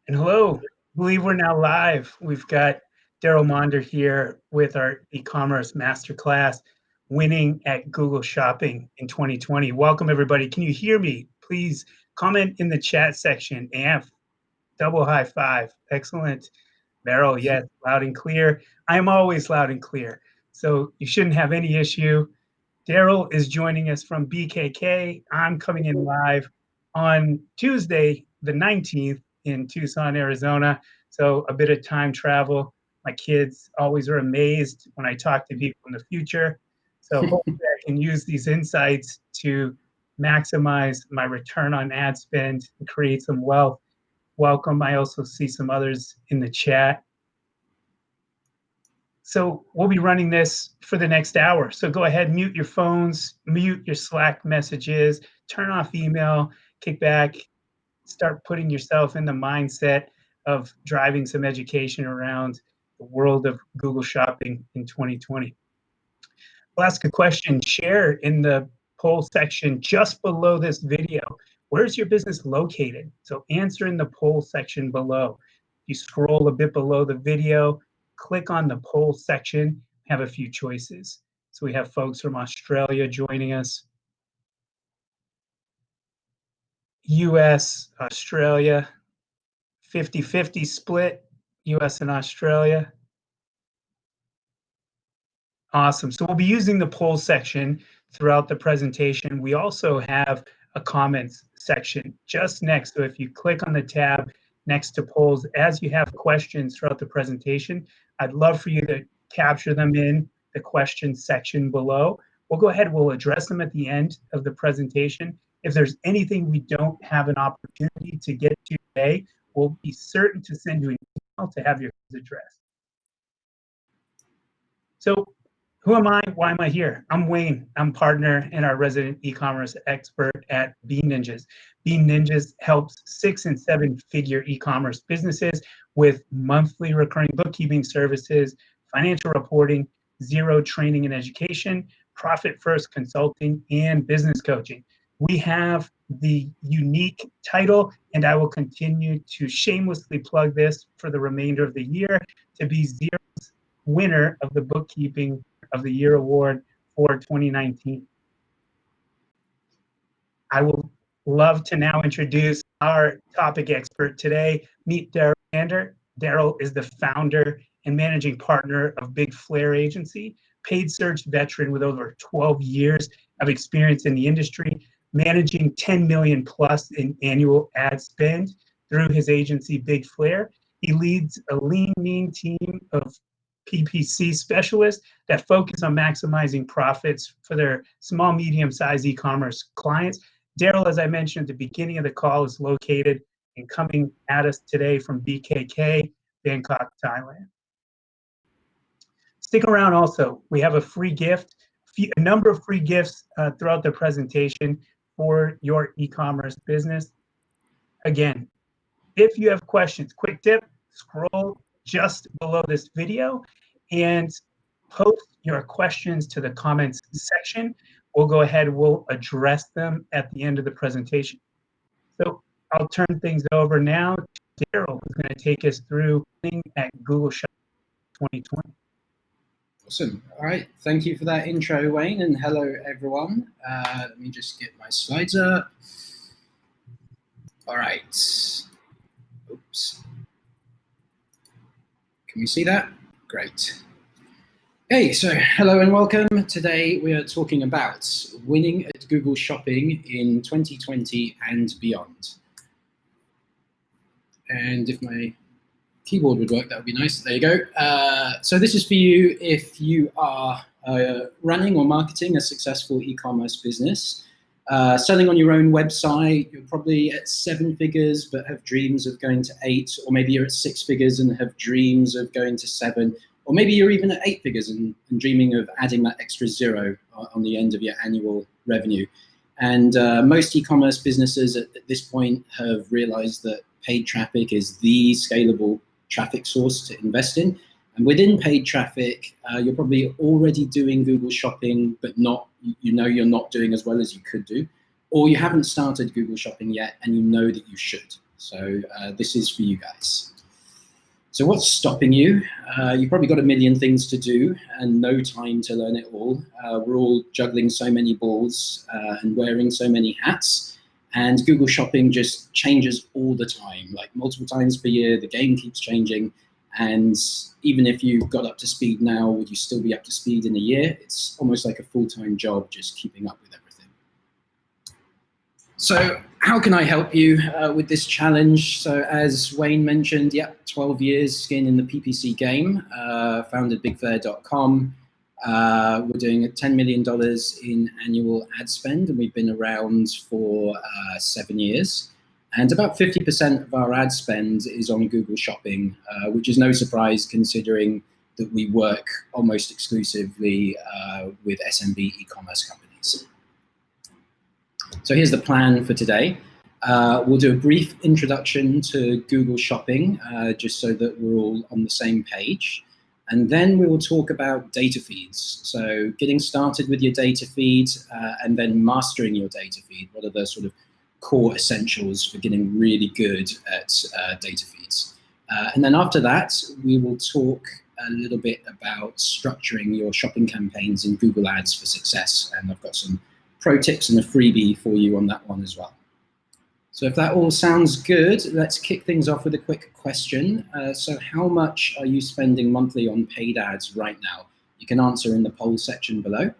And hello, I believe we're now live. We've got Daryl Mander here with our e-commerce masterclass, winning at Google Shopping in 2020. Welcome, everybody. Can you hear me? Please comment in the chat section. AMP, double high five. Excellent. Meryl, yes, loud and clear. I am always loud and clear, so you shouldn't have any issue. Daryl is joining us from BKK. I'm coming in live on Tuesday, the 19th in Tucson, Arizona. So a bit of time travel. My kids always are amazed when I talk to people in the future. So hopefully I can use these insights to maximize my return on ad spend and create some wealth. Welcome. I also see some others in the chat. So we'll be running this for the next hour. So go ahead, mute your phones, mute your Slack messages, turn off email, kick back, start putting yourself in the mindset of driving some education around the world of Google Shopping in 2020. I'll ask a question, share in the poll section just below this video. Where's your business located? So answer in the poll section below. If you scroll a bit below the video, click on the poll section, have a few choices. So we have folks from Australia joining us. US, Australia, 50-50 split, US and Australia. Awesome. So we'll be using the poll section throughout the presentation. We also have a comments section just next. So if you click on the tab next to polls, as you have questions throughout the presentation, I'd love for you to capture them in the questions section below. We'll go ahead, we'll address them at the end of the presentation. If there's anything we don't have an opportunity to get to today, we'll be certain to send you an email to have your addressed. So who am I? Why am I here? I'm Wayne. I'm partner and our resident e-commerce expert at Bean Ninjas. Bean Ninjas helps 6- and 7-figure e-commerce businesses with monthly recurring bookkeeping services, financial reporting, zero training and education, profit-first consulting, and business coaching. We have the unique title, and I will continue to shamelessly plug this for the remainder of the year, to be Zero's winner of the Bookkeeping of the Year Award for 2019. I will love to now introduce our topic expert today. Meet Daryl Mander. Daryl is the founder and managing partner of Big Flare Agency, paid search veteran with over 12 years of experience in the industry, managing 10 million plus in annual ad spend through his agency, Big Flare. He leads a lean, mean team of PPC specialists that focus on maximizing profits for their small, medium-sized e-commerce clients. Daryl, as I mentioned at the beginning of the call, is located and coming at us today from BKK, Bangkok, Thailand. Stick around also. We have a free gift, a number of free gifts throughout the presentation for your e-commerce business. Again, if you have questions, quick tip, scroll just below this video and post your questions to the comments section. We'll go ahead, we'll address them at the end of the presentation. So I'll turn things over now to Daryl, who's going to take us through winning at Google Shopping 2020. Awesome. All right. Thank you for that intro, Wayne, and hello, everyone. Let me just get my slides up. All right. Oops. Can we see that? Great. Hey, so hello and welcome. Today we are talking about winning at Google Shopping in 2020 and beyond. And if my keyboard would work, that would be nice. There you go. So this is for you if you are running or marketing a successful e-commerce business. Selling on your own website, you're probably at 7 figures but have dreams of going to 8, or maybe you're at 6 figures and have dreams of going to 7, or maybe you're even at 8 figures and dreaming of adding that extra 0 on the end of your annual revenue. And most e-commerce businesses at this point have realized that paid traffic is the scalable traffic source to invest in. And within paid traffic, you're probably already doing Google Shopping, but you're not doing as well as you could do, or you haven't started Google Shopping yet and you know that you should. So this is for you guys. So what's stopping you? You've probably got a million things to do and no time to learn it all. We're all juggling so many balls and wearing so many hats. And Google Shopping just changes all the time, like multiple times per year. The game keeps changing. And even if you got up to speed now, would you still be up to speed in a year? It's almost like a full-time job just keeping up with everything. So how can I help you with this challenge? So as Wayne mentioned, 12 years skin in the PPC game, founded bigfair.com. We're doing $10 million in annual ad spend, and we've been around for 7 years. And about 50% of our ad spend is on Google Shopping, which is no surprise considering that we work almost exclusively with SMB e-commerce companies. So here's the plan for today. We'll do a brief introduction to Google Shopping, just so that we're all on the same page. And then we will talk about data feeds. So getting started with your data feed and then mastering your data feed. What are the sort of core essentials for getting really good at data feeds? And then after that, we will talk a little bit about structuring your shopping campaigns in Google Ads for success. And I've got some pro tips and a freebie for you on that one as well. So if that all sounds good, let's kick things off with a quick question. So how much are you spending monthly on paid ads right now? You can answer in the poll section below.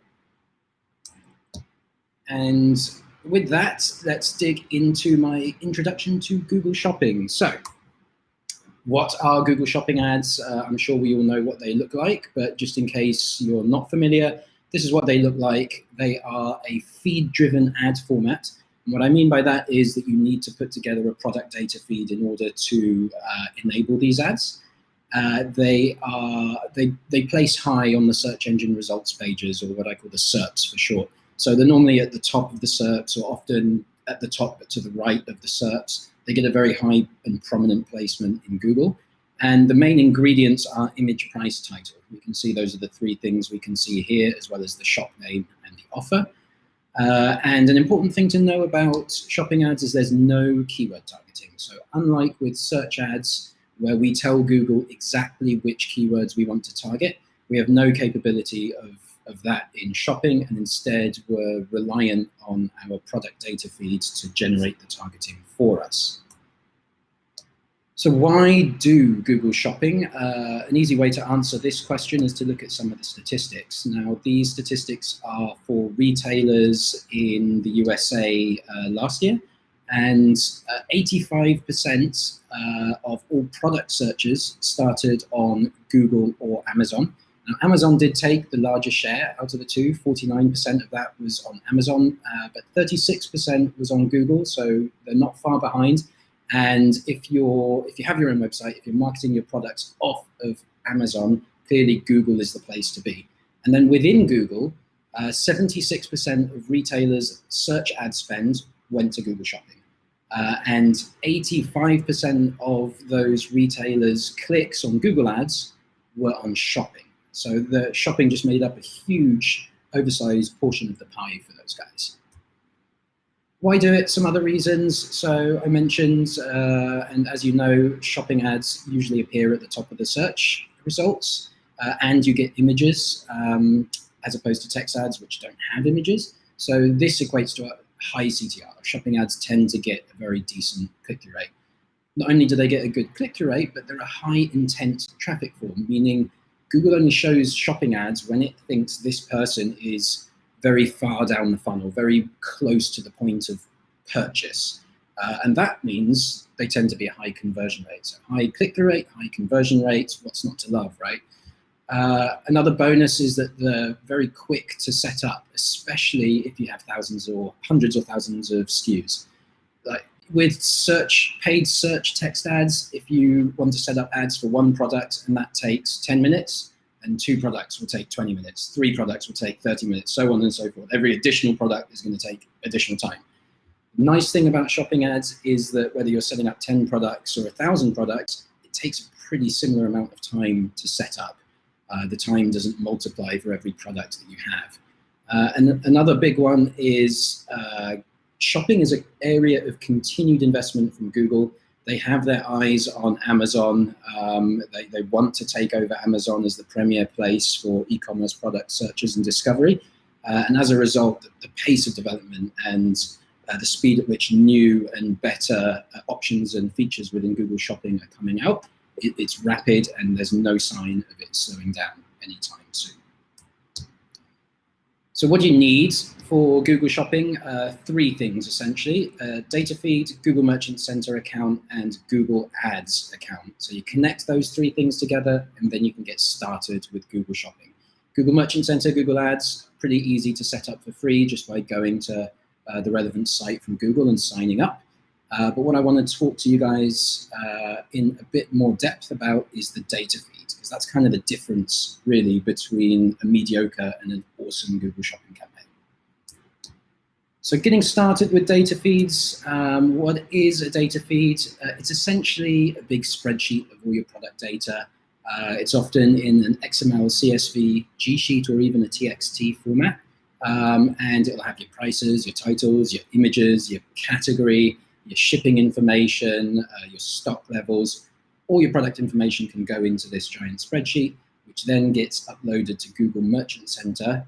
And with that, let's dig into my introduction to Google Shopping. So what are Google Shopping ads? I'm sure we all know what they look like, but just in case you're not familiar, this is what they look like. They are a feed-driven ad format. And what I mean by that is that you need to put together a product data feed in order to enable these ads. They place high on the search engine results pages, or what I call the SERPs for short. So they're normally at the top of the SERPs, or often at the top but to the right of the SERPs. They get a very high and prominent placement in Google. And the main ingredients are image, price, title. You can see those are the three things we can see here, as well as the shop name and the offer. And an important thing to know about shopping ads is there's no keyword targeting. So unlike with search ads, where we tell Google exactly which keywords we want to target, we have no capability of that in shopping, and instead we're reliant on our product data feeds to generate the targeting for us. So why do Google Shopping? An easy way to answer this question is to look at some of the statistics. Now, these statistics are for retailers in the USA last year, and 85% of all product searches started on Google or Amazon. Now, Amazon did take the larger share out of the two. 49% of that was on Amazon, but 36% was on Google, so they're not far behind. And if you have your own website, if you're marketing your products off of Amazon, clearly Google is the place to be. And then within Google, 76% of retailers' search ad spend went to Google Shopping. And 85% of those retailers' clicks on Google Ads were on shopping. So the shopping just made up a huge, oversized portion of the pie for those guys. Why do it? Some other reasons. So I mentioned, and as you know, shopping ads usually appear at the top of the search results, and you get images as opposed to text ads, which don't have images. So this equates to a high CTR. Shopping ads tend to get a very decent click-through rate. Not only do they get a good click-through rate, but they're a high intent traffic form, meaning Google only shows shopping ads when it thinks this person is very far down the funnel, very close to the point of purchase. And that means they tend to be a high conversion rate. So high click-through rate, high conversion rate, what's not to love, right? Another bonus is that they're very quick to set up, especially if you have thousands or hundreds or thousands of SKUs. Like with paid search text ads, if you want to set up ads for one product and that takes 10 minutes, and 2 products will take 20 minutes, 3 products will take 30 minutes, so on and so forth. Every additional product is going to take additional time. The nice thing about shopping ads is that whether you're setting up 10 products or 1,000 products, it takes a pretty similar amount of time to set up. The time doesn't multiply for every product that you have. And another big one is shopping is an area of continued investment from Google. They have their eyes on Amazon. They want to take over Amazon as the premier place for e-commerce product searches and discovery. And as a result, the pace of development and the speed at which new and better options and features within Google Shopping are coming out, it's rapid, and there's no sign of it slowing down anytime soon. So what do you need for Google Shopping? Three things, essentially: data feed, Google Merchant Center account, and Google Ads account. So you connect those three things together, and then you can get started with Google Shopping. Google Merchant Center, Google Ads, pretty easy to set up for free just by going to the relevant site from Google and signing up. But what I want to talk to you guys in a bit more depth about is the data feed, because that's kind of the difference really between a mediocre and an awesome Google Shopping campaign. So getting started with data feeds, what is a data feed? It's essentially a big spreadsheet of all your product data. It's often in an XML, CSV, G Sheet, or even a TXT format. And it'll have your prices, your titles, your images, your category, your shipping information, your stock levels. All your product information can go into this giant spreadsheet, which then gets uploaded to Google Merchant Center,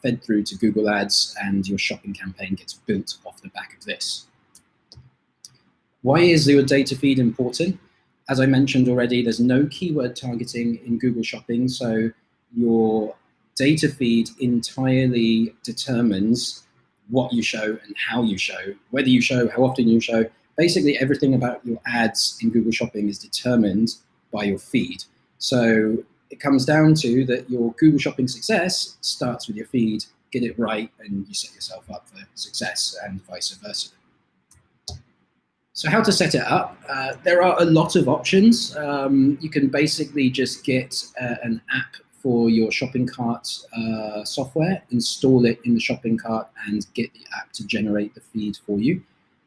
fed through to Google Ads, and your shopping campaign gets built off the back of this. Why is your data feed important? As I mentioned already, there's no keyword targeting in Google Shopping, so your data feed entirely determines what you show and how you show, whether you show, how often you show. Basically, everything about your ads in Google Shopping is determined by your feed. So it comes down to that your Google Shopping success starts with your feed. Get it right, and you set yourself up for success, and vice versa. So how to set it up? There are a lot of options. You can basically just get an app for your shopping cart software, install it in the shopping cart, and get the app to generate the feed for you.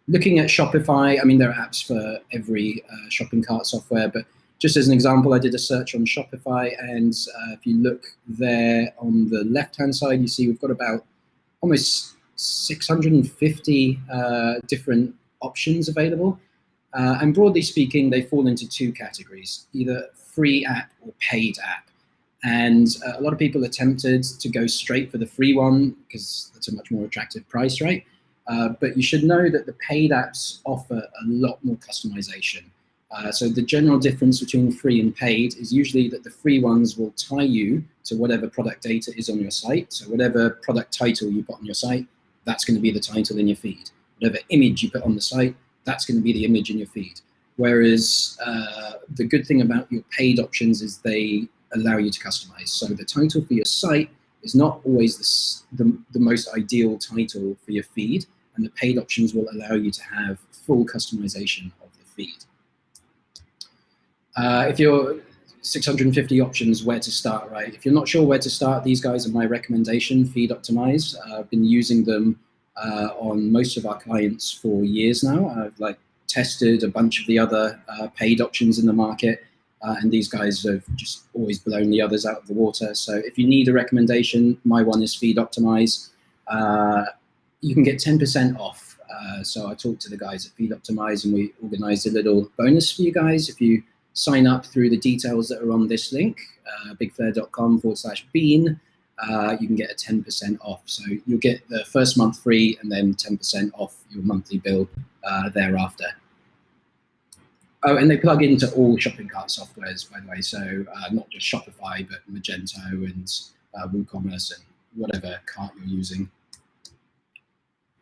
Looking at Shopify, I mean, there are apps for every shopping cart software, but just as an example, I did a search on Shopify, and if you look there on the left-hand side, you see we've got about almost 650 different options available. And broadly speaking, they fall into two categories, either free app or paid app. And a lot of people are tempted to go straight for the free one because that's a much more attractive price, right? But you should know that the paid apps offer a lot more customization. So the general difference between free and paid is usually that the free ones will tie you to whatever product data is on your site. So whatever product title you put on your site, that's going to be the title in your feed. Whatever image you put on the site, that's going to be the image in your feed. Whereas the good thing about your paid options is they allow you to customize. So the title for your site is not always the most ideal title for your feed, and the paid options will allow you to have full customization of the feed. If you're 650 options where to start, right? If you're not sure where to start, these guys are my recommendation, Feed Optimize. I've been using them on most of our clients for years now. I've tested a bunch of the other paid options in the market, and these guys have just always blown the others out of the water. So if you need a recommendation, my one is Feed Optimize. You can get 10% off. So I talked to the guys at Feed Optimize, and we organized a little bonus for you guys. If you sign up through the details that are on this link, bigflare.com/bean, you can get a 10% off. So you'll get the first month free and then 10% off your monthly bill thereafter. Oh, and they plug into all shopping cart softwares, by the way. So not just Shopify, but Magento and WooCommerce and whatever cart you're using.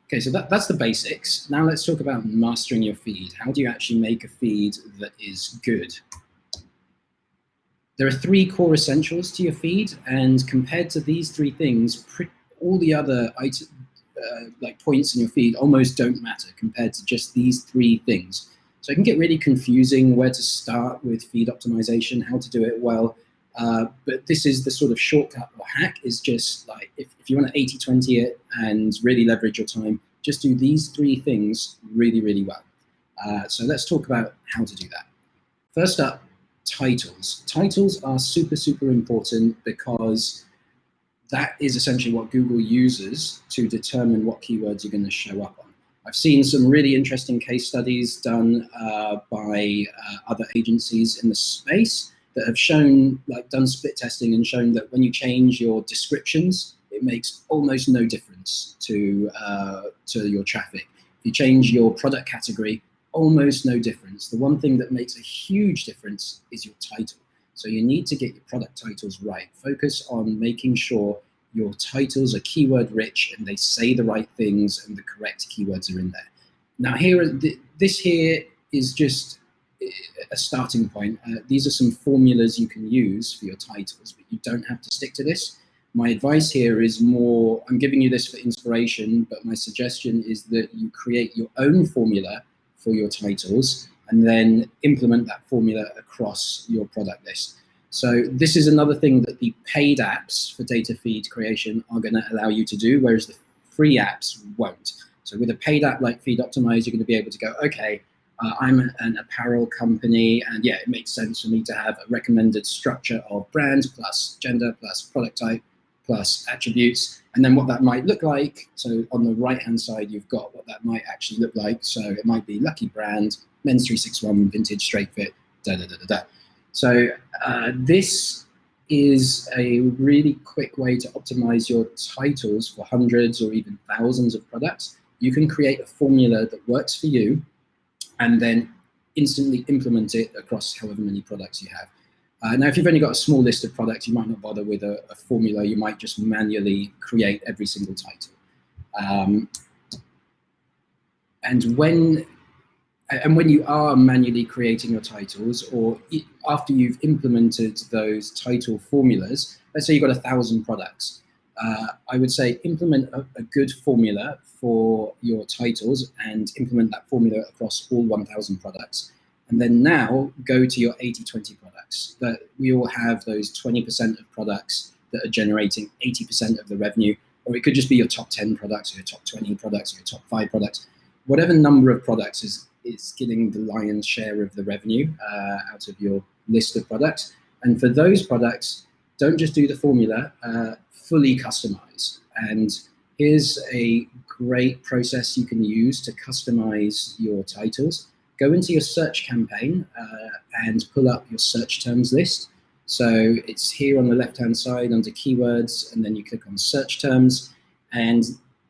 Okay, so that's the basics. Now let's talk about mastering your feed. How do you actually make a feed that is good? There are three core essentials to your feed, and compared to these three things, all the other points in your feed almost don't matter compared to just these three things. So it can get really confusing where to start with feed optimization, how to do it well. But this is the sort of shortcut or hack, is just like, if you want to 80-20 it and really leverage your time, just do these three things really, really well. So let's talk about how to do that. First up, titles. Titles are super, super important because that is essentially what Google uses to determine what keywords you're going to show up on. I've seen some really interesting case studies done by other agencies in the space that have shown, like done split testing and shown that when you change your descriptions, it makes almost no difference to your traffic. If you change your product category, almost no difference. The one thing that makes a huge difference is your title. So you need to get your product titles right. Focus on making sure your titles are keyword rich and they say the right things and the correct keywords are in there. Now this here is just a starting point. These are some formulas you can use for your titles, but you don't have to stick to this. My advice here is more, I'm giving you this for inspiration, but my suggestion is that you create your own formula for your titles and then implement that formula across your product list. So this is another thing that the paid apps for data feed creation are going to allow you to do, whereas the free apps won't. So with a paid app like Feed Optimize, you're going to be able to go, okay, I'm an apparel company, and yeah, it makes sense for me to have a recommended structure of brand plus gender plus product type plus attributes, and then what that might look like. So on the right-hand side, you've got what that might actually look like. So it might be lucky brand, men's 361, vintage, straight fit, da da da da da. So this is a really quick way to optimize your titles for hundreds or even thousands of products. You can create a formula that works for you and then instantly implement it across however many products you have. Now, if you've only got a small list of products, you might not bother with a formula. You might just manually create every single title. And when you are manually creating your titles, or after you've implemented those title formulas, let's say you've got 1,000 products, I would say implement a good formula for your titles and implement that formula across all 1,000 products. And then now go to your 80-20 products. That we all have those 20% of products that are generating 80% of the revenue, or it could just be your top 10 products, or your top 20 products, or your top 5 products. Whatever number of products is getting the lion's share of the revenue out of your list of products. And for those products, don't just do the formula, fully customize. And here's a great process you can use to customize your titles. Go into your search campaign and pull up your search terms list. So it's here on the left-hand side under keywords, and then you click on search terms. And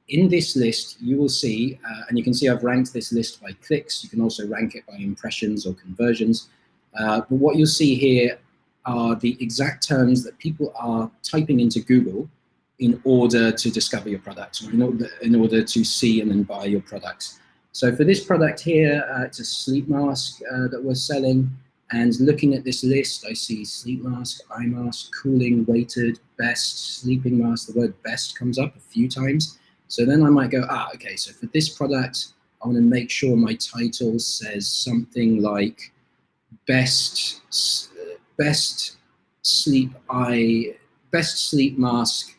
in this list, you will see, and you can see I've ranked this list by clicks. You can also rank it by impressions or conversions. But what you'll see here are the exact terms that people are typing into Google in order to discover your product, or in order to see and then buy your products. So for this product here, it's a sleep mask that we're selling. And looking at this list, I see sleep mask, eye mask, cooling, weighted, best, sleeping mask. The word best comes up a few times. So then I might go, okay, so for this product, I want to make sure my title says something like best sleep mask,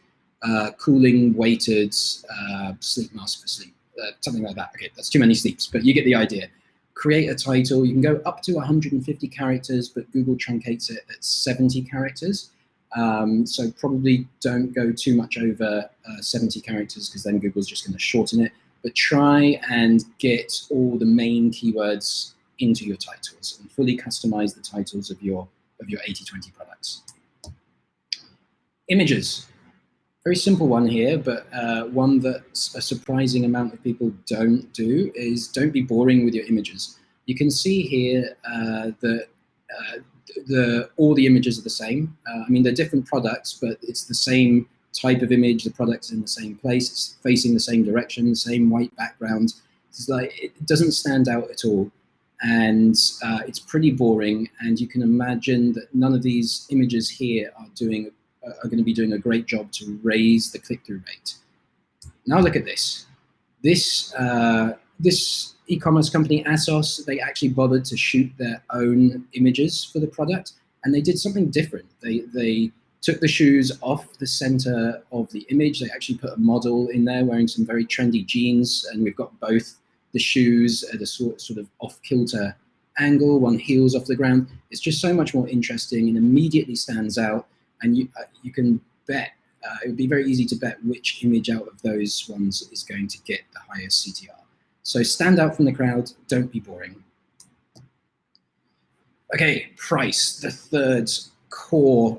cooling, weighted, sleep mask for sleep. Something like that. Okay, that's too many sleeps, but you get the idea. Create a title. You can go up to 150 characters, but Google truncates it at 70 characters. So probably don't go too much over 70 characters, because then Google's just going to shorten it. But try and get all the main keywords into your titles and fully customize the titles of your 80-20 products. Images. Very simple one here, but one that a surprising amount of people don't do is don't be boring with your images. You can see here that all the images are the same. I mean, they're different products, but it's the same type of image. The product's in the same place. It's facing the same direction, the same white background. It's like, it doesn't stand out at all. And it's pretty boring. And you can imagine that none of these images here are going to be doing a great job to raise the click-through rate. Now look at this. This e-commerce company, ASOS, they actually bothered to shoot their own images for the product, and they did something different. They took the shoes off the center of the image. They actually put a model in there wearing some very trendy jeans, and we've got both the shoes at a sort of off-kilter angle, one heels off the ground. It's just so much more interesting and immediately stands out. And you can bet, it would be very easy to bet which image out of those ones is going to get the highest CTR. So stand out from the crowd, don't be boring. Okay, price, the third core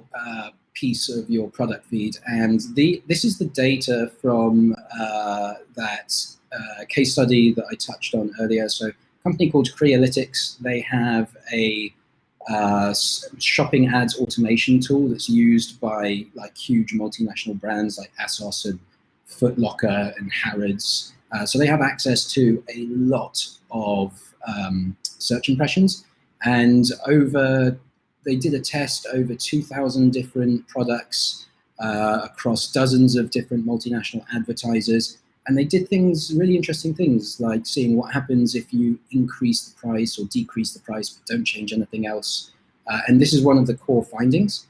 piece of your product feed. And this is the data from that case study that I touched on earlier. So a company called Crealytics, they have a shopping ads automation tool that's used by like huge multinational brands like ASOS and Foot Locker and Harrods. So they have access to a lot of search impressions, and they did a test over 2,000 different products across dozens of different multinational advertisers. And they did really interesting things, like seeing what happens if you increase the price or decrease the price, but don't change anything else. And this is one of the core findings.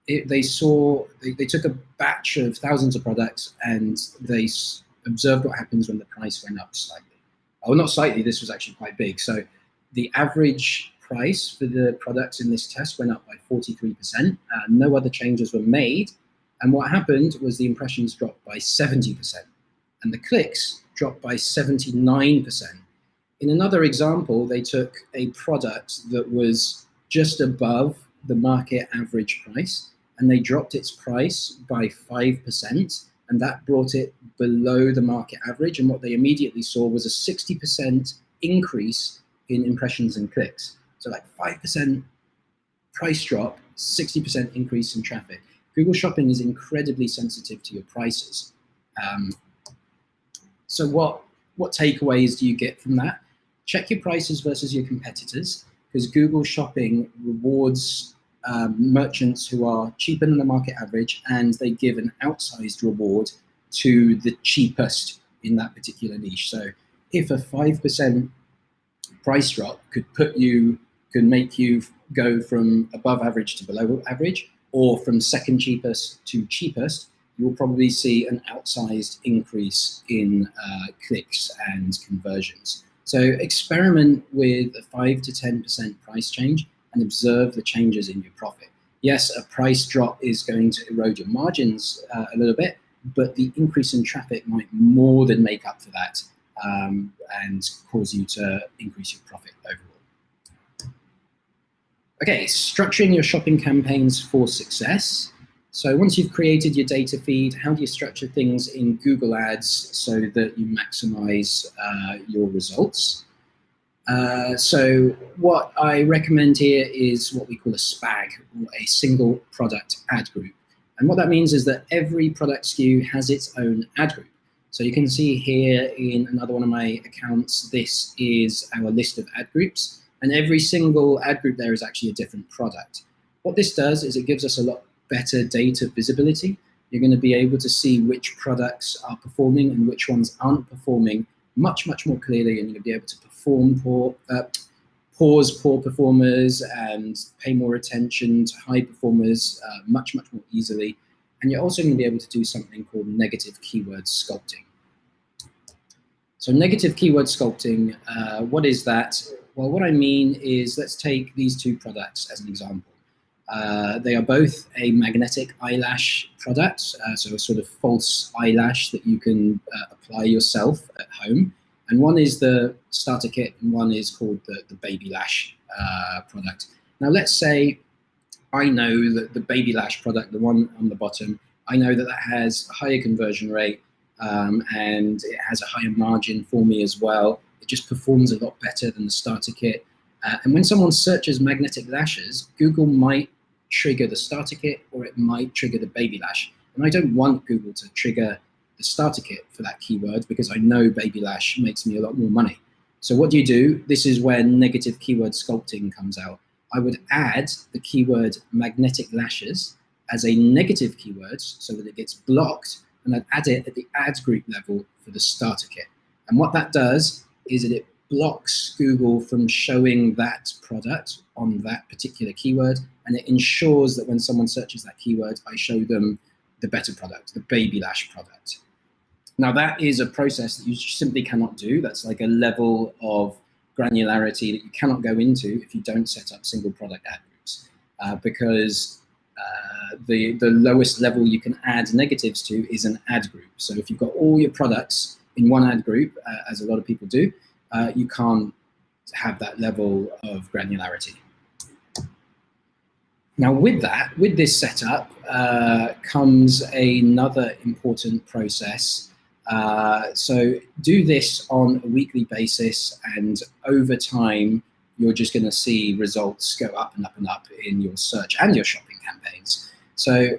They took a batch of thousands of products and they observed what happens when the price went up slightly. Oh, not slightly, this was actually quite big. So the average price for the products in this test went up by 43%. No other changes were made. And what happened was the impressions dropped by 70%. And the clicks dropped by 79%. In another example, they took a product that was just above the market average price, and they dropped its price by 5%, and that brought it below the market average. And what they immediately saw was a 60% increase in impressions and clicks. So like 5% price drop, 60% increase in traffic. Google Shopping is incredibly sensitive to your prices. So what takeaways do you get from that? Check your prices versus your competitors, because Google Shopping rewards merchants who are cheaper than the market average, and they give an outsized reward to the cheapest in that particular niche. So if a 5% price drop could make you go from above average to below average, or from second cheapest to cheapest, you'll probably see an outsized increase in clicks and conversions. So experiment with a 5 to 10% price change and observe the changes in your profit. Yes, a price drop is going to erode your margins a little bit, but the increase in traffic might more than make up for that and cause you to increase your profit overall. Okay, structuring your shopping campaigns for success. So once you've created your data feed, how do you structure things in Google Ads so that you maximize your results? So what I recommend here is what we call a SPAG, or a single product ad group. And what that means is that every product SKU has its own ad group. So you can see here in another one of my accounts, this is our list of ad groups. And every single ad group there is actually a different product. What this does is it gives us a lot better data visibility. You're going to be able to see which products are performing and which ones aren't performing much, much more clearly, and you're going to be able to pause poor performers and pay more attention to high performers much, much more easily. And you're also going to be able to do something called negative keyword sculpting. So negative keyword sculpting, what is that? Well, what I mean is, let's take these two products as an example. They are both a magnetic eyelash product, so a sort of false eyelash that you can apply yourself at home. And one is the starter kit, and one is called the baby lash product. Now, let's say I know that the baby lash product, the one on the bottom, I know that that has a higher conversion rate and it has a higher margin for me as well. It just performs a lot better than the starter kit. And when someone searches magnetic lashes, Google might trigger the starter kit, or it might trigger the baby lash. And I don't want Google to trigger the starter kit for that keyword, because I know baby lash makes me a lot more money. So what do? This is where negative keyword sculpting comes out. I would add the keyword magnetic lashes as a negative keyword so that it gets blocked, and I'd add it at the ads group level for the starter kit. And what that does is that it blocks Google from showing that product on that particular keyword, and it ensures that when someone searches that keyword, I show them the better product, the baby lash product. Now, that is a process that you simply cannot do. That's like a level of granularity that you cannot go into if you don't set up single product ad groups, because the lowest level you can add negatives to is an ad group. So if you've got all your products in one ad group, as a lot of people do, you can't have that level of granularity. Now with this setup comes another important process. So do this on a weekly basis, and over time, you're just going to see results go up and up and up in your search and your shopping campaigns. So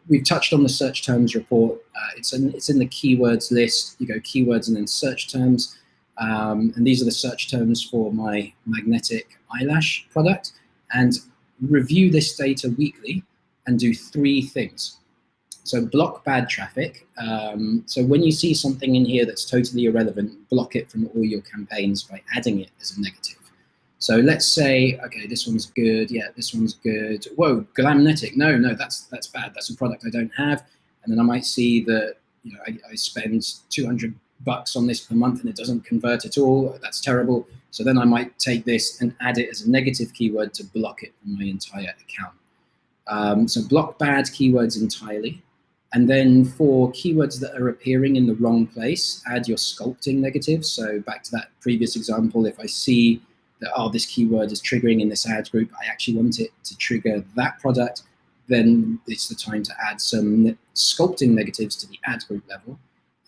we've touched on the search terms report. It's in the keywords list. You go keywords and then search terms. And these are the search terms for my magnetic eyelash product. And review this data weekly and do 3 things. So block bad traffic. So when you see something in here that's totally irrelevant, block it from all your campaigns by adding it as a negative. So let's say, okay, this one's good. Yeah, this one's good. Whoa, Glamnetic. No, that's bad. That's a product I don't have. And then I might see that, you know, I spend $200 on this per month and it doesn't convert at all. That's terrible. So then I might take this and add it as a negative keyword to block it from my entire account. So block bad keywords entirely. And then for keywords that are appearing in the wrong place, add your sculpting negative. So back to that previous example, if I see that, oh, this keyword is triggering in this ad group, I actually want it to trigger that product, then it's the time to add some sculpting negatives to the ad group level.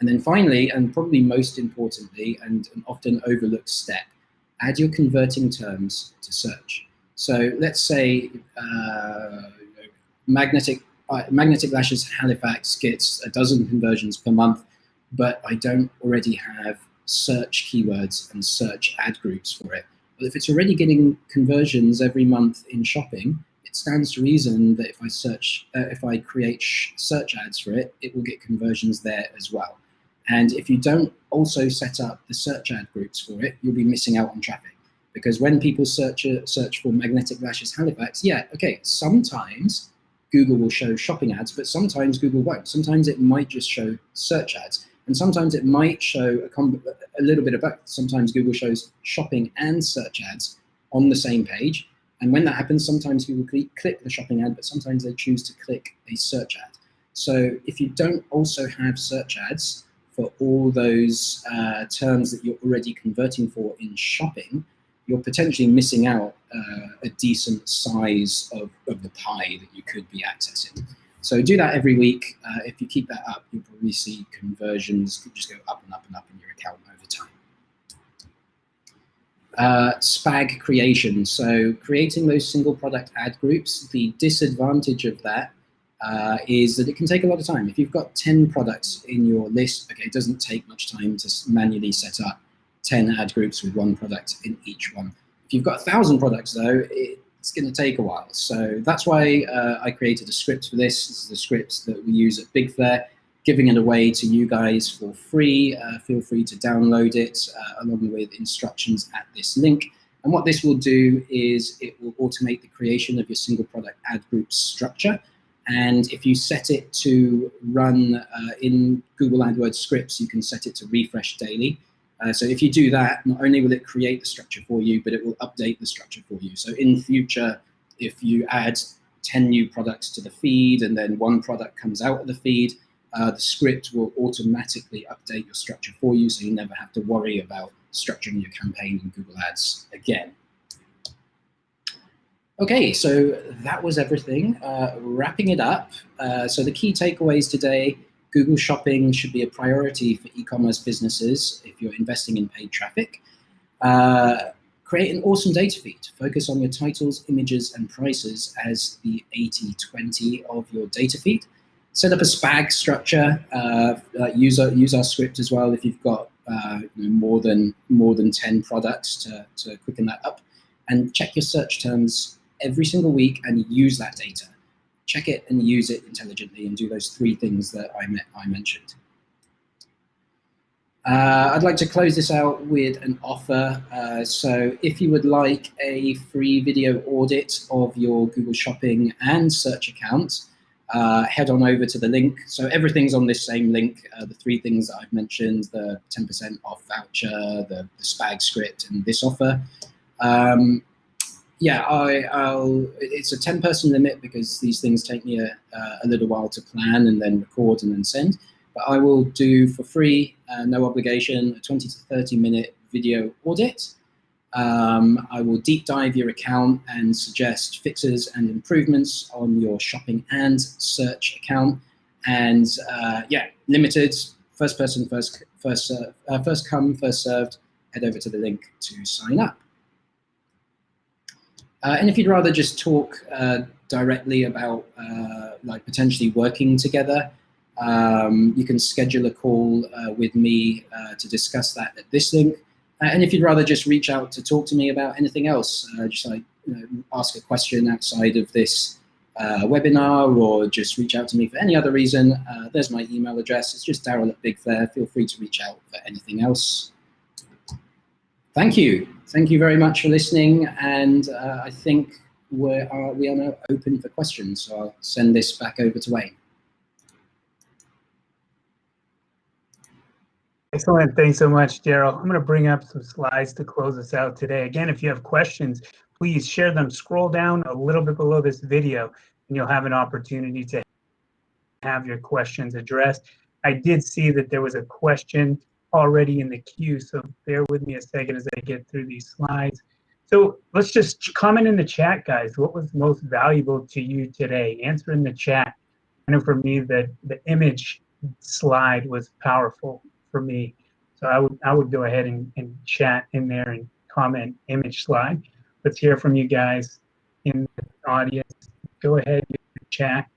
And then finally, and probably most importantly, and an often overlooked step, add your converting terms to search. So let's say magnetic lashes Halifax gets 12 conversions per month, but I don't already have search keywords and search ad groups for it. Well, if it's already getting conversions every month in shopping, it stands to reason that if I create search ads for it, it will get conversions there as well. And if you don't also set up the search ad groups for it, you'll be missing out on traffic. Because when people search for magnetic lashes Halifax, yeah, okay, sometimes Google will show shopping ads, but sometimes Google won't. Sometimes it might just show search ads. And sometimes it might show a little bit of both. Sometimes Google shows shopping and search ads on the same page. And when that happens, sometimes people click the shopping ad, but sometimes they choose to click a search ad. So if you don't also have search ads for all those terms that you're already converting for in shopping, you're potentially missing out a decent size of the pie that you could be accessing. So do that every week. If you keep that up, you'll probably see conversions just go up and up and up in your account over time. SPAG creation. So creating those single product ad groups, the disadvantage of that is that it can take a lot of time. If you've got 10 products in your list, okay, it doesn't take much time to manually set up 10 ad groups with 1 product in each one. If you've got 1,000 products though, it's going to take a while. So that's why I created a script for this. This is the script that we use at Bigflare, giving it away to you guys for free. Feel free to download it along with instructions at this link. And what this will do is it will automate the creation of your single product ad group structure. And if you set it to run in Google AdWords scripts, you can set it to refresh daily. So if you do that, not only will it create the structure for you, but it will update the structure for you. So in future, if you add 10 new products to the feed and then 1 product comes out of the feed, the script will automatically update your structure for you, so you never have to worry about structuring your campaign in Google Ads again. Okay, so that was everything. Wrapping it up. So the key takeaways today: Google Shopping should be a priority for e-commerce businesses if you're investing in paid traffic. Create an awesome data feed. Focus on your titles, images, and prices as the 80-20 of your data feed. Set up a SPAG structure. Use our script as well if you've got more than 10 products to quicken that up. And check your search terms every single week and use that data. Check it and use it intelligently and do those 3 things that I mentioned. I'd like to close this out with an offer. So if you would like a free video audit of your Google Shopping and search account, head on over to the link. So everything's on this same link. The 3 things that I've mentioned: the 10% off voucher, the SPAG script, and this offer. It's a 10-person limit because these things take me a little while to plan and then record and then send. but I will do for free, no obligation, a 20 to 30-minute video audit. I will deep dive your account and suggest fixes and improvements on your shopping and search account. And yeah, limited, first come, first served. Head over to the link to sign up. And if you'd rather just talk directly about like potentially working together, you can schedule a call with me to discuss that at this link. And if you'd rather just reach out to talk to me about anything else, just like ask a question outside of this webinar, or just reach out to me for any other reason, there's my email address. It's just Daryl@BigFlair. Feel free to reach out for anything else. Thank you. Thank you very much for listening. And I think we are now open for questions. So I'll send this back over to Wayne. Excellent. Thanks so much, Daryl. I'm going to bring up some slides to close us out today. Again, if you have questions, please share them. Scroll down a little bit below this video, and you'll have an opportunity to have your questions addressed. I did see that there was a question already in the queue, so bear with me a second as I get through these slides. So let's just comment in the chat, guys. What was most valuable to you today? Answer in the chat. I know for me that the image slide was powerful for me, so I would go ahead and chat in there and comment image slide. Let's hear from you guys in the audience. Go ahead, chat,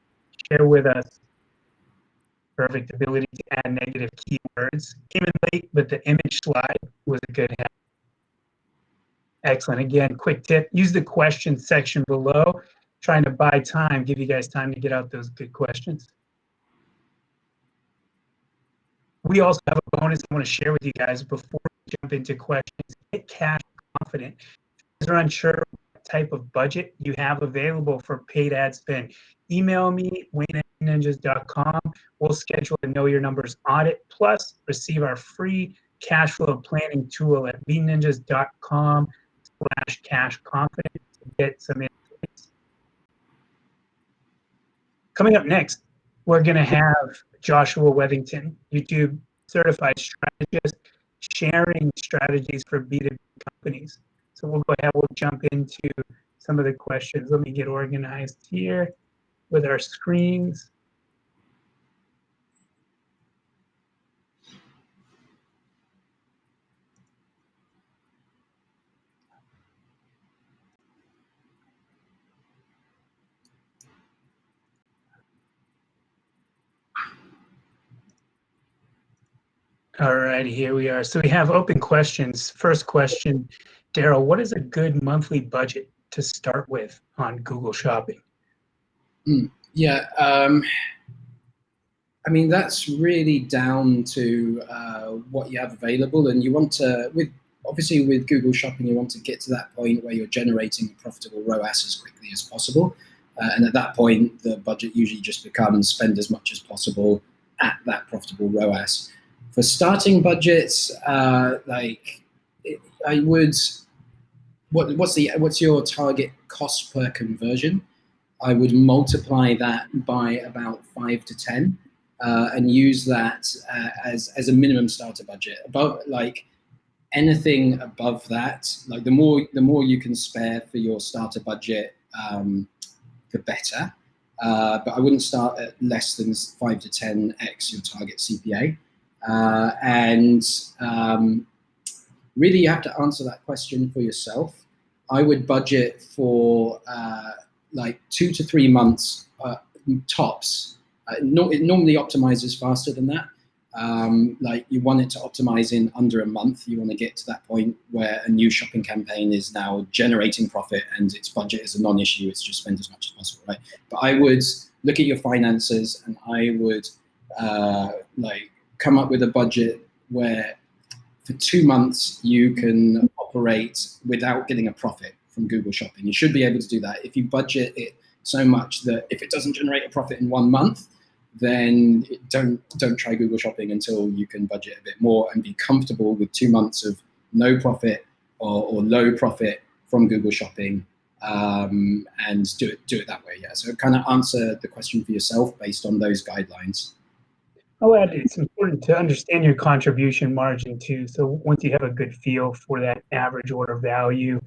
share with us. Perfect ability to add negative keywords. Came in late, but the image slide was a good help. Excellent. Again, quick tip, use the question section below. Trying to buy time, give you guys time to get out those good questions. We also have a bonus I want to share with you guys before we jump into questions. Get cash confident. If you guys are unsure what type of budget you have available for paid ad spend, email me, wayne@ninjas.com. We'll schedule a Know Your Numbers audit, plus receive our free cash flow planning tool at bninjas.com/cashconfident to get some insights. Coming up next, we're going to have Joshua Wethington, YouTube certified strategist, sharing strategies for B2B companies. So we'll go ahead, we'll jump into some of the questions. Let me get organized here with our screens. All right, here we are. So we have open questions. First question, Daryl, what is a good monthly budget to start with on Google Shopping? Yeah, I mean, that's really down to what you have available, and you want to, obviously with Google Shopping, you want to get to that point where you're generating a profitable ROAS as quickly as possible. And at that point, the budget usually just becomes spend as much as possible at that profitable ROAS. For starting budgets, what's your target cost per conversion? I would multiply that by about 5 to 10 and use that as a minimum starter budget. Above, like anything above that, like the more you can spare for your starter budget, the better. But I wouldn't start at less than 5 to 10x your target CPA. Really, you have to answer that question for yourself. I would budget for like 2 to 3 months tops. It normally optimizes faster than that. Like you want it to optimize in under a month. You want to get to that point where a new shopping campaign is now generating profit and its budget is a non-issue. It's just spend as much as possible, right? But I would look at your finances and I would like come up with a budget where for 2 months you can operate without getting a profit from Google Shopping. You should be able to do that. If you budget it so much that if it doesn't generate a profit in 1 month, then don't try Google Shopping until you can budget a bit more and be comfortable with 2 months of no profit or low profit from Google Shopping, and do it that way. Yeah. So kind of answer the question for yourself based on those guidelines. I'll add it's important to understand your contribution margin too. So once you have a good feel for that average order value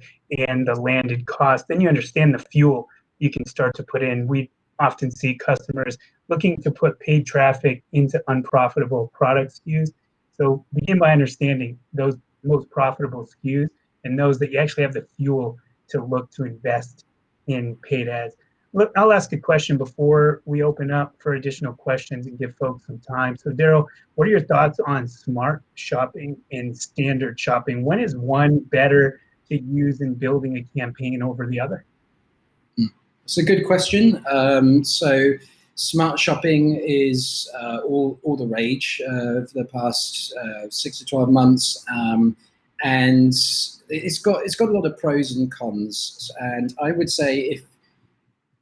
and the landed cost, then you understand the fuel you can start to put in. We often see customers looking to put paid traffic into unprofitable product SKUs. So begin by understanding those most profitable SKUs and those that you actually have the fuel to look to invest in paid ads. Look, I'll ask a question before we open up for additional questions and give folks some time. So, Daryl, what are your thoughts on smart shopping and standard shopping? When is one better to use in building a campaign over the other? It's a good question. So smart shopping is all the rage for the past 6 to 12 months, and it's got a lot of pros and cons. And I would say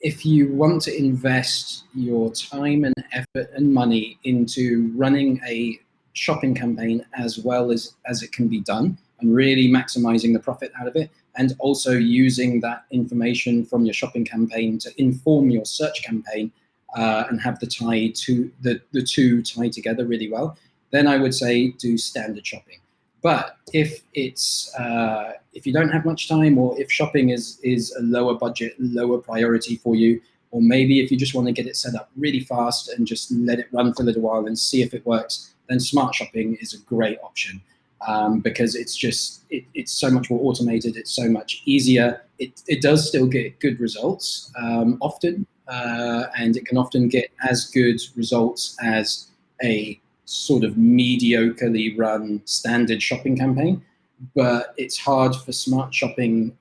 if you want to invest your time and effort and money into running a shopping campaign as well as it can be done, and really maximizing the profit out of it, and also using that information from your shopping campaign to inform your search campaign, and have the two tie together really well, then I would say do standard shopping. But if you don't have much time, or if shopping is a lower budget, lower priority for you, or maybe if you just want to get it set up really fast and just let it run for a little while and see if it works, then smart shopping is a great option. Because it's so much more automated, it's so much easier. It does still get good results often, and it can often get as good results as a sort of mediocrely run standard shopping campaign, but it's hard for smart shopping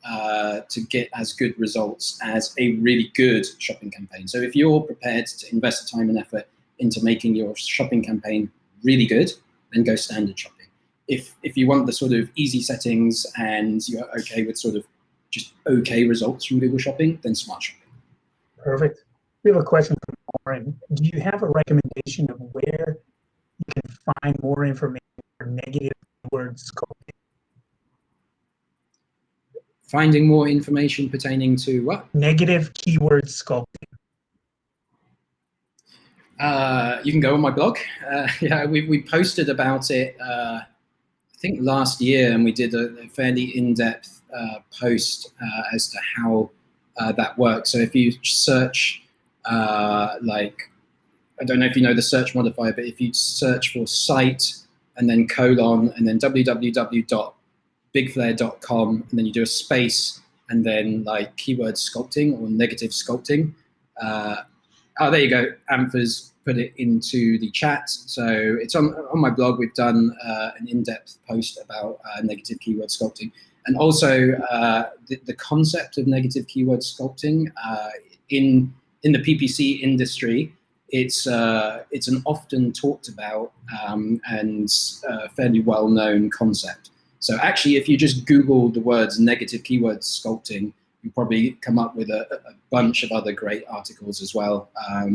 to get as good results as a really good shopping campaign. So if you're prepared to invest the time and effort into making your shopping campaign really good, then go standard shopping. If you want the sort of easy settings and you're okay with sort of just okay results from Google Shopping, then smart shopping. Perfect. We have a question from Lauren. Do you have a recommendation of where you can find more information for negative keyword sculpting? Finding more information pertaining to what? Negative keyword sculpting. You can go on my blog. Yeah, we posted about it, I think last year, and we did a fairly in-depth post as to how that works. So if you search, like, I don't know if you know the search modifier, but if you search for site and then colon and then www.bigflare.com and then you do a space and then like keyword sculpting or negative sculpting. Oh, there you go. Ampha's put it into the chat. So it's on my blog. We've done an in-depth post about negative keyword sculpting. And also the concept of negative keyword sculpting in the PPC industry, it's an often talked about and fairly well-known concept. So actually, if you just Google the words negative keyword sculpting, you probably come up with a bunch of other great articles as well.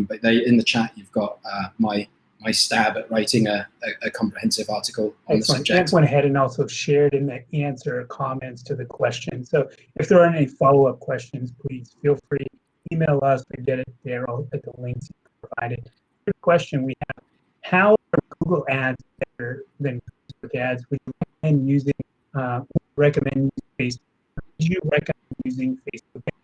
But in the chat, you've got my stab at writing a comprehensive article on the subject. Excellent. Went ahead and also shared in the answer comments to the question. So if there are any follow-up questions, please feel free to email us or get it there at the links you provided. Good question we have: how are Google ads better than Facebook ads? Would you recommend using Facebook? Would you recommend using Facebook ads?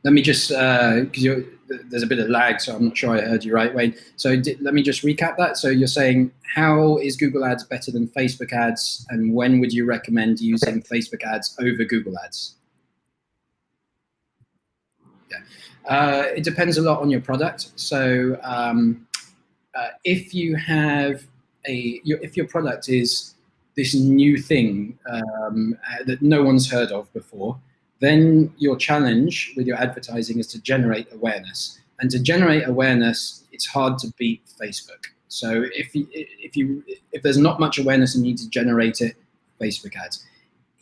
Let me just, because there's a bit of lag, so I'm not sure I heard you right, Wayne. So let me just recap that. So you're saying, how is Google Ads better than Facebook ads, and when would you recommend using Facebook ads over Google Ads? Yeah, it depends a lot on your product. So if you have if your product is this new thing that no one's heard of before, then your challenge with your advertising is to generate awareness. And to generate awareness, it's hard to beat Facebook. So if there's not much awareness and you need to generate it, Facebook ads.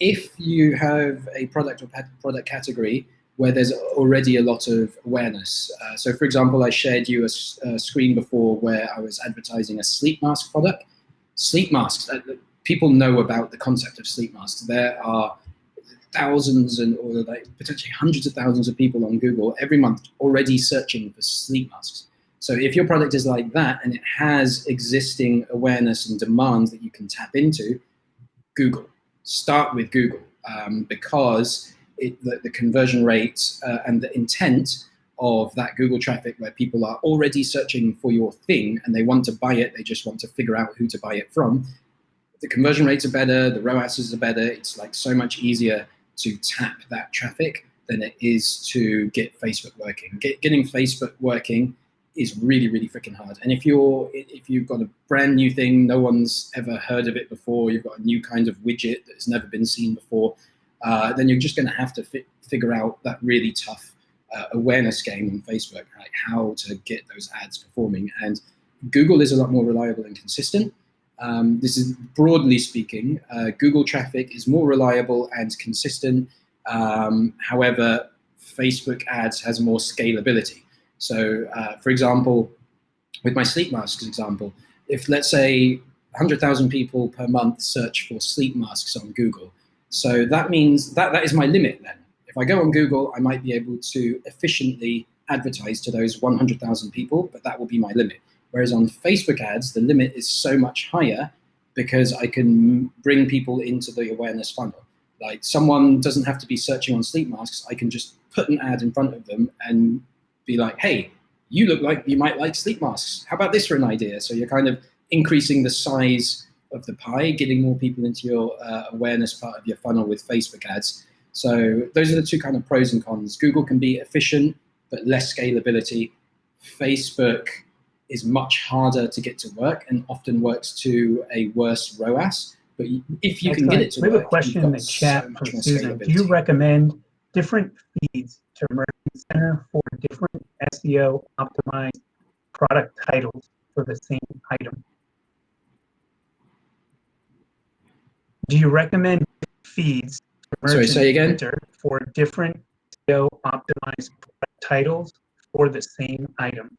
If you have a product or product category where there's already a lot of awareness. So for example, I shared you a screen before where I was advertising a sleep mask product. Sleep masks, people know about the concept of sleep masks. thousands or like potentially hundreds of thousands of people on Google every month already searching for sleep masks. So if your product is like that and it has existing awareness and demand that you can tap into, Google. Start with Google, because the conversion rate and the intent of that Google traffic, where people are already searching for your thing and they want to buy it, they just want to figure out who to buy it from. The conversion rates are better, the ROASs are better. It's like so much easier to tap that traffic than it is to get Facebook working. Getting Facebook working is really, really freaking hard. And if you've got a brand new thing, no one's ever heard of it before, you've got a new kind of widget that has never been seen before, then you're just going to have to figure out that really tough awareness game on Facebook, like how to get those ads performing. And Google is a lot more reliable and consistent. This is broadly speaking, Google traffic is more reliable and consistent. However, Facebook ads has more scalability. So, for example, with my sleep masks example, if let's say 100,000 people per month search for sleep masks on Google, so that means that is my limit then. If I go on Google, I might be able to efficiently advertise to those 100,000 people, but that will be my limit. Whereas on Facebook ads, the limit is so much higher because I can bring people into the awareness funnel. Like someone doesn't have to be searching on sleep masks. I can just put an ad in front of them and be like, hey, you look like you might like sleep masks. How about this for an idea? So you're kind of increasing the size of the pie, getting more people into your awareness part of your funnel with Facebook ads. So those are the two kind of pros and cons. Google can be efficient, but less scalability. Facebook is much harder to get to work and often works to a worse ROAS. But if you can get it to work, we have a question in the chat from Susan. Do you recommend different feeds to Merchant Center for different SEO optimized product titles for the same item? Do you recommend feeds to Merchant Center for different SEO optimized product titles for the same item?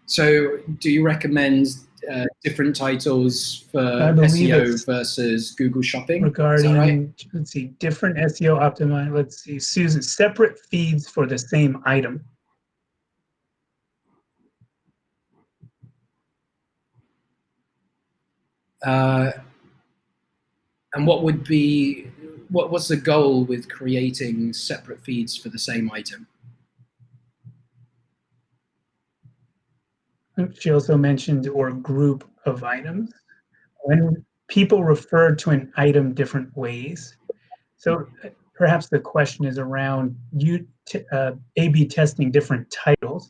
So do you recommend different titles for SEO versus Google Shopping? Regarding, right? Let's see, different SEO optimized, let's see, Susan, separate feeds for the same item. And what would be, what's the goal with creating separate feeds for the same item? She also mentioned, or group of items. When people refer to an item different ways. So perhaps the question is around you A/B testing different titles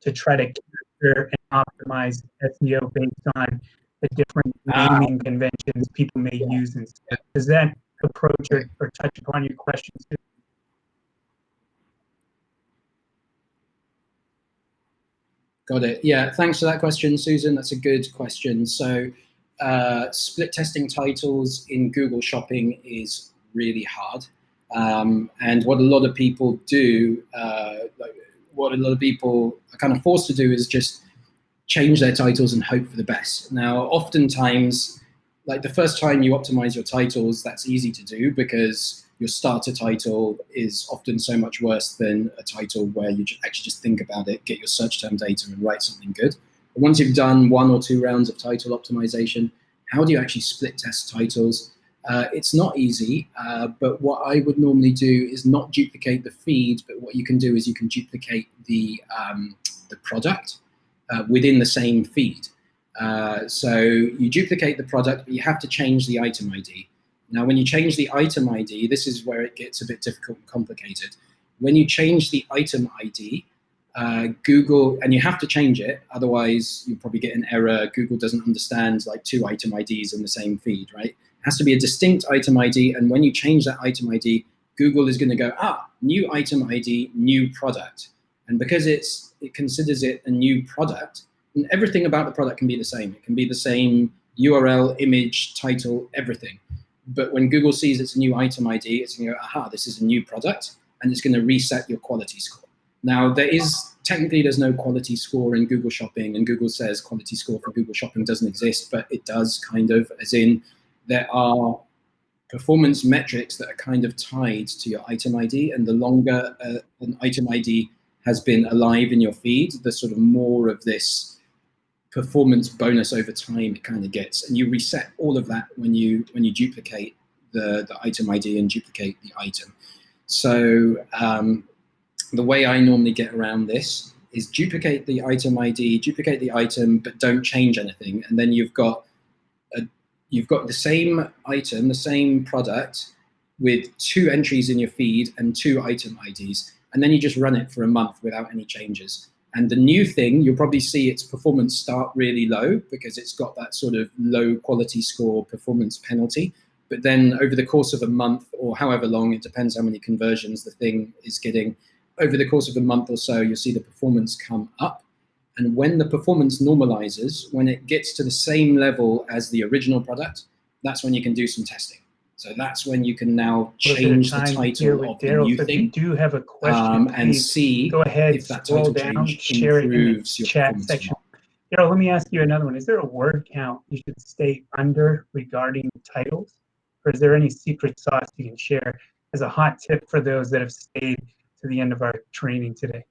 to try to capture and optimize SEO based on the different naming conventions people may use instead. Does that approach or touch upon your question? Got it. Yeah, thanks for that question, Susan. That's a good question. So split testing titles in Google Shopping is really hard. And what a lot of people do, what a lot of people are kind of forced to do is just change their titles and hope for the best. Now, oftentimes, like the first time you optimize your titles, that's easy to do because your starter title is often so much worse than a title where you actually just think about it, get your search term data and write something good. But once you've done 1 or 2 rounds of title optimization, how do you actually split test titles? It's not easy, but what I would normally do is not duplicate the feed, but what you can do is you can duplicate the product within the same feed. So you duplicate the product, but you have to change the item ID. Now, when you change the item ID, this is where it gets a bit difficult and complicated. When you change the item ID, Google, and you have to change it, otherwise you'll probably get an error. Google doesn't understand like 2 item IDs in the same feed, right? It has to be a distinct item ID, and when you change that item ID, Google is going to go, new item ID, new product. And because it considers it a new product, and everything about the product can be the same. It can be the same URL, image, title, everything. But when Google sees it's a new item ID, it's going to go, this is a new product, and it's going to reset your quality score. Now, there is technically there's no quality score in Google Shopping, and Google says quality score for Google Shopping doesn't exist, but it does kind of, as in there are performance metrics that are kind of tied to your item ID, and the longer an item ID has been alive in your feed, the sort of more of this performance bonus over time it kind of gets. And you reset all of that when you duplicate the item ID and duplicate the item. So the way I normally get around this is duplicate the item ID, duplicate the item, but don't change anything. And then you've got the same item, the same product with 2 entries in your feed and 2 item IDs. And then you just run it for a month without any changes. And the new thing, you'll probably see its performance start really low because it's got that sort of low quality score performance penalty. But then over the course of a month or however long, it depends how many conversions the thing is getting, over the course of a month or so, you'll see the performance come up. And when the performance normalizes, when it gets to the same level as the original product, that's when you can do some testing. So that's when you can now change the title of the new thing. If you do have a question, and see go ahead, if that scroll title down, change share it in the improves your chat performance section. or not. Daryl, let me ask you another one. Is there a word count you should stay under regarding titles? Or is there any secret sauce you can share as a hot tip for those that have stayed to the end of our training today?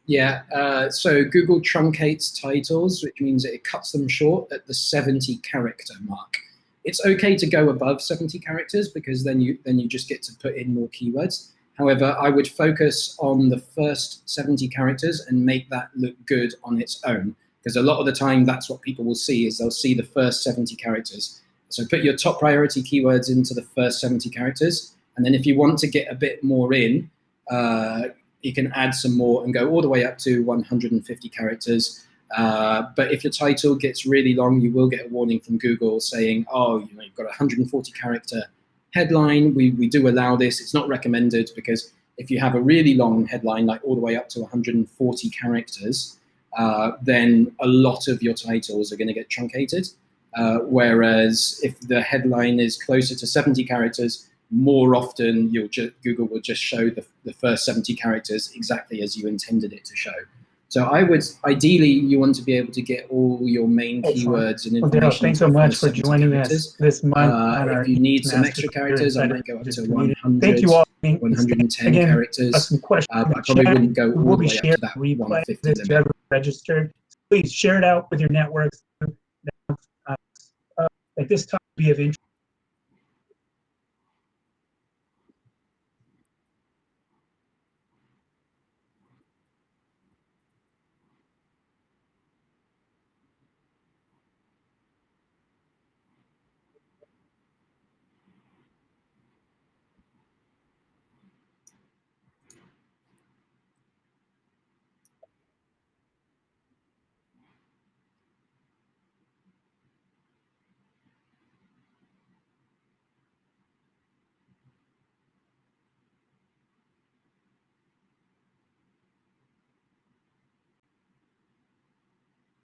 Yeah, so Google truncates titles, which means it cuts them short at the 70 character mark. It's okay to go above 70 characters because then you just get to put in more keywords. However, I would focus on the first 70 characters and make that look good on its own, because a lot of the time that's what people will see, is they'll see the first 70 characters. So put your top priority keywords into the first 70 characters, and then if you want to get a bit more in, you can add some more and go all the way up to 150 characters. But if your title gets really long, you will get a warning from Google saying, oh, you've got a 140 character headline. We do allow this. It's not recommended, because if you have a really long headline, like all the way up to 140 characters, then a lot of your titles are going to get truncated. Whereas if the headline is closer to 70 characters, more often Google will just show the first 70 characters exactly as you intended it to show. So I would, ideally, you want to be able to get all your main keywords and information. Well, Daryl, thanks so much for joining us this month. If you need some extra characters, I might go up to 100, thank you all. 110 characters, but I probably wouldn't go all the way up to that 150 limit. Registered. Please share it out with your networks. At this time, be of interest.